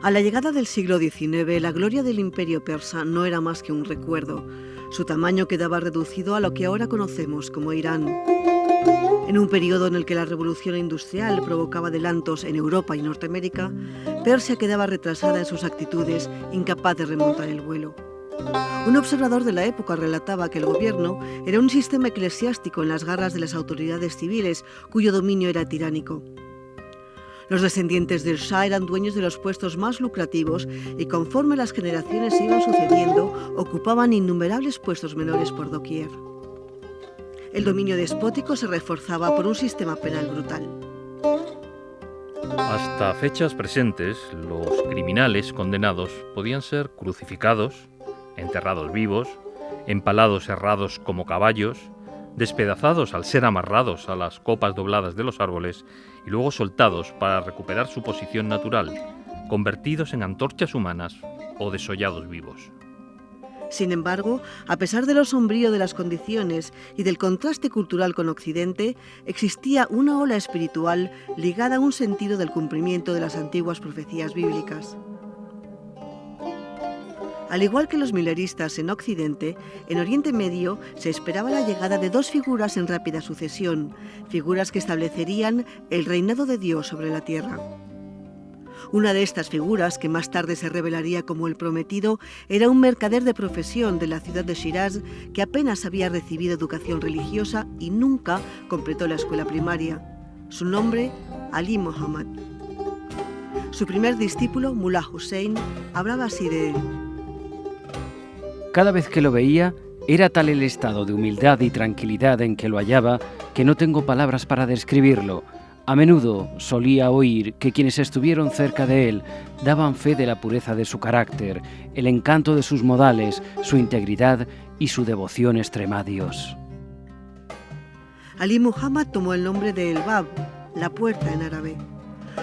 A la llegada del siglo XIX, la gloria del imperio persa no era más que un recuerdo. Su tamaño quedaba reducido a lo que ahora conocemos como Irán. En un periodo en el que la revolución industrial provocaba adelantos en Europa y Norteamérica, Persia quedaba retrasada en sus actitudes, incapaz de remontar el vuelo. Un observador de la época relataba que el gobierno era un sistema eclesiástico en las garras de las autoridades civiles, cuyo dominio era tiránico. Los descendientes del Shah eran dueños de los puestos más lucrativos y conforme las generaciones se iban sucediendo, ocupaban innumerables puestos menores por doquier. El dominio despótico se reforzaba por un sistema penal brutal. Hasta fechas presentes, los criminales condenados podían ser crucificados, enterrados vivos, empalados herrados como caballos, despedazados al ser amarrados a las copas dobladas de los árboles y luego soltados para recuperar su posición natural, convertidos en antorchas humanas o desollados vivos. Sin embargo, a pesar de lo sombrío de las condiciones y del contraste cultural con Occidente, existía una ola espiritual ligada a un sentido del cumplimiento de las antiguas profecías bíblicas. Al igual que los mileristas en Occidente, en Oriente Medio se esperaba la llegada de dos figuras en rápida sucesión, figuras que establecerían el reinado de Dios sobre la tierra. Una de estas figuras, que más tarde se revelaría como el prometido, era un mercader de profesión de la ciudad de Shiraz que apenas había recibido educación religiosa y nunca completó la escuela primaria. Su nombre, Ali Muhammad. Su primer discípulo, Mullah Hussein, hablaba así de él. Cada vez que lo veía, era tal el estado de humildad y tranquilidad en que lo hallaba que no tengo palabras para describirlo. A menudo solía oír que quienes estuvieron cerca de él daban fe de la pureza de su carácter, el encanto de sus modales, su integridad y su devoción extrema a Dios. Ali Muhammad tomó el nombre de El Bab, la puerta en árabe.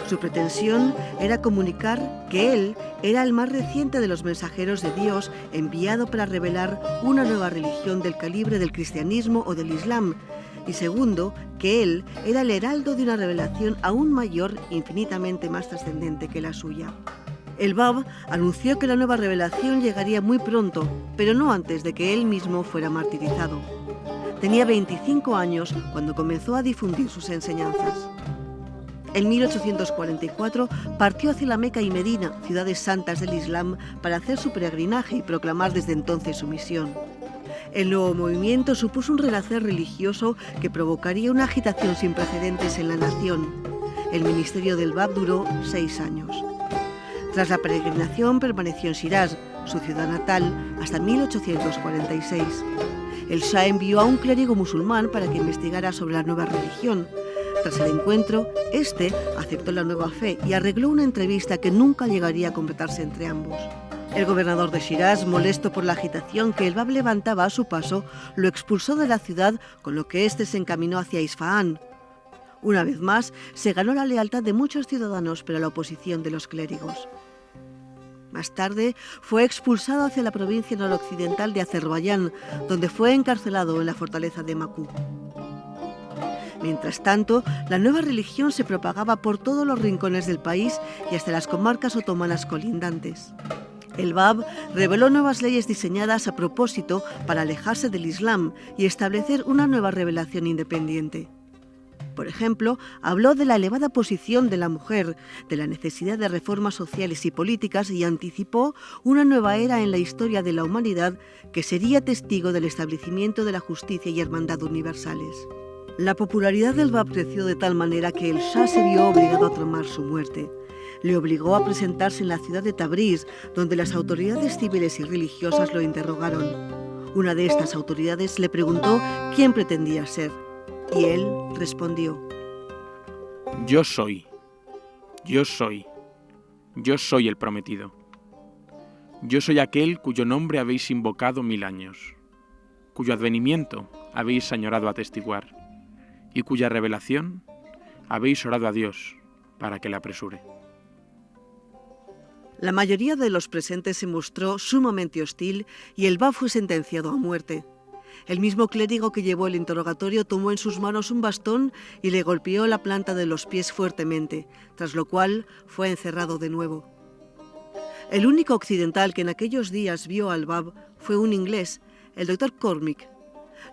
Su pretensión era comunicar que él era el más reciente de los mensajeros de Dios enviado para revelar una nueva religión del calibre del cristianismo o del islam, y segundo, que él era el heraldo de una revelación aún mayor, infinitamente más trascendente que la suya. El Bab anunció que la nueva revelación llegaría muy pronto, pero no antes de que él mismo fuera martirizado. Tenía 25 años cuando comenzó a difundir sus enseñanzas. En 1844 partió hacia la Meca y Medina, ciudades santas del Islam, para hacer su peregrinaje y proclamar desde entonces su misión. El nuevo movimiento supuso un renacer religioso que provocaría una agitación sin precedentes en la nación. El ministerio del Bab duró 6 años. Tras la peregrinación permaneció en Shiraz, su ciudad natal, hasta 1846. El Shah envió a un clérigo musulmán para que investigara sobre la nueva religión. Tras el encuentro, este aceptó la nueva fe y arregló una entrevista que nunca llegaría a completarse entre ambos. El gobernador de Shiraz, molesto por la agitación que el Bab levantaba a su paso, lo expulsó de la ciudad, con lo que éste se encaminó hacia Isfahán. Una vez más, se ganó la lealtad de muchos ciudadanos, pero la oposición de los clérigos. Más tarde, fue expulsado hacia la provincia noroccidental de Azerbaiyán, donde fue encarcelado en la fortaleza de Bakú. Mientras tanto, la nueva religión se propagaba por todos los rincones del país y hasta las comarcas otomanas colindantes. El Bab reveló nuevas leyes diseñadas a propósito para alejarse del Islam y establecer una nueva revelación independiente. Por ejemplo, habló de la elevada posición de la mujer, de la necesidad de reformas sociales y políticas y anticipó una nueva era en la historia de la humanidad que sería testigo del establecimiento de la justicia y hermandad universales. La popularidad del Bab creció de tal manera que el Shah se vio obligado a tramar su muerte. Le obligó a presentarse en la ciudad de Tabriz, donde las autoridades civiles y religiosas lo interrogaron. Una de estas autoridades le preguntó quién pretendía ser, y él respondió: Yo soy el prometido. Yo soy aquel cuyo nombre habéis invocado 1000 años, cuyo advenimiento habéis añorado atestiguar, y cuya revelación habéis orado a Dios para que la apresure. La mayoría de los presentes se mostró sumamente hostil y el Bab fue sentenciado a muerte. El mismo clérigo que llevó el interrogatorio tomó en sus manos un bastón y le golpeó la planta de los pies fuertemente, tras lo cual fue encerrado de nuevo. El único occidental que en aquellos días vio al Bab fue un inglés, el doctor Cormick.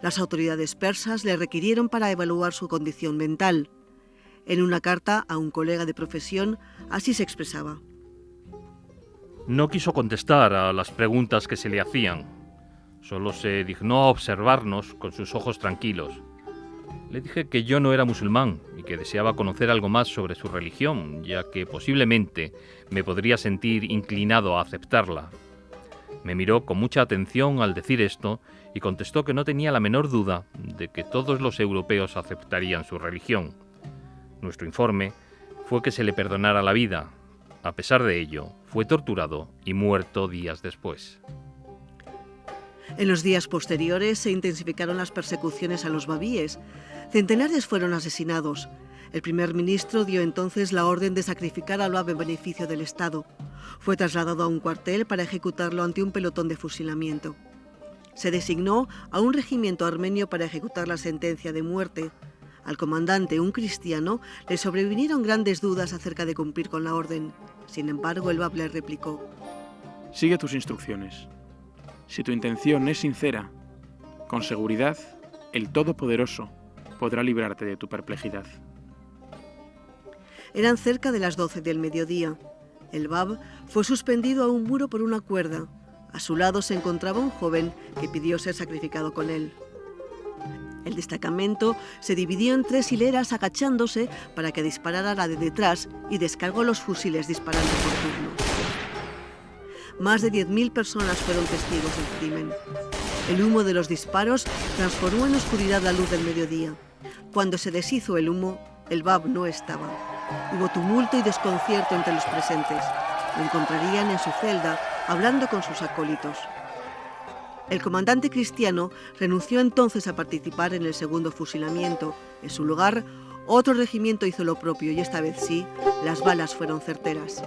Las autoridades persas le requirieron para evaluar su condición mental. En una carta a un colega de profesión, así se expresaba. No quiso contestar a las preguntas que se le hacían. Solo se dignó a observarnos con sus ojos tranquilos. Le dije que yo no era musulmán y que deseaba conocer algo más sobre su religión, ya que posiblemente me podría sentir inclinado a aceptarla. Me miró con mucha atención al decir esto y contestó que no tenía la menor duda de que todos los europeos aceptarían su religión. Nuestro informe fue que se le perdonara la vida. A pesar de ello, fue torturado y muerto días después. En los días posteriores se intensificaron las persecuciones a los babíes. Centenares fueron asesinados. El primer ministro dio entonces la orden de sacrificar al Bab en beneficio del Estado. Fue trasladado a un cuartel para ejecutarlo ante un pelotón de fusilamiento. Se designó a un regimiento armenio para ejecutar la sentencia de muerte. Al comandante, un cristiano, le sobrevinieron grandes dudas acerca de cumplir con la orden. Sin embargo, el Bab le replicó: Sigue tus instrucciones. Si tu intención es sincera, con seguridad, el Todopoderoso podrá librarte de tu perplejidad. Eran cerca de las 12 del mediodía. El Bab fue suspendido a un muro por una cuerda. A su lado se encontraba un joven que pidió ser sacrificado con él. El destacamento se dividió en 3 hileras agachándose para que disparara la de detrás y descargó los fusiles disparando por turnos. Más de 10.000 personas fueron testigos del crimen. El humo de los disparos transformó en oscuridad la luz del mediodía. Cuando se deshizo el humo, el Bab no estaba. Hubo tumulto y desconcierto entre los presentes. Lo encontrarían en su celda, hablando con sus acólitos. El comandante cristiano renunció entonces a participar en el segundo fusilamiento. En su lugar, otro regimiento hizo lo propio y esta vez sí, las balas fueron certeras.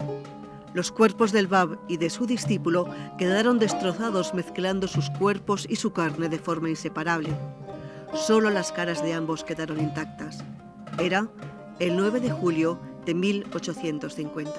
Los cuerpos del Bab y de su discípulo quedaron destrozados mezclando sus cuerpos y su carne de forma inseparable. Solo las caras de ambos quedaron intactas. Era el 9 de julio de 1850.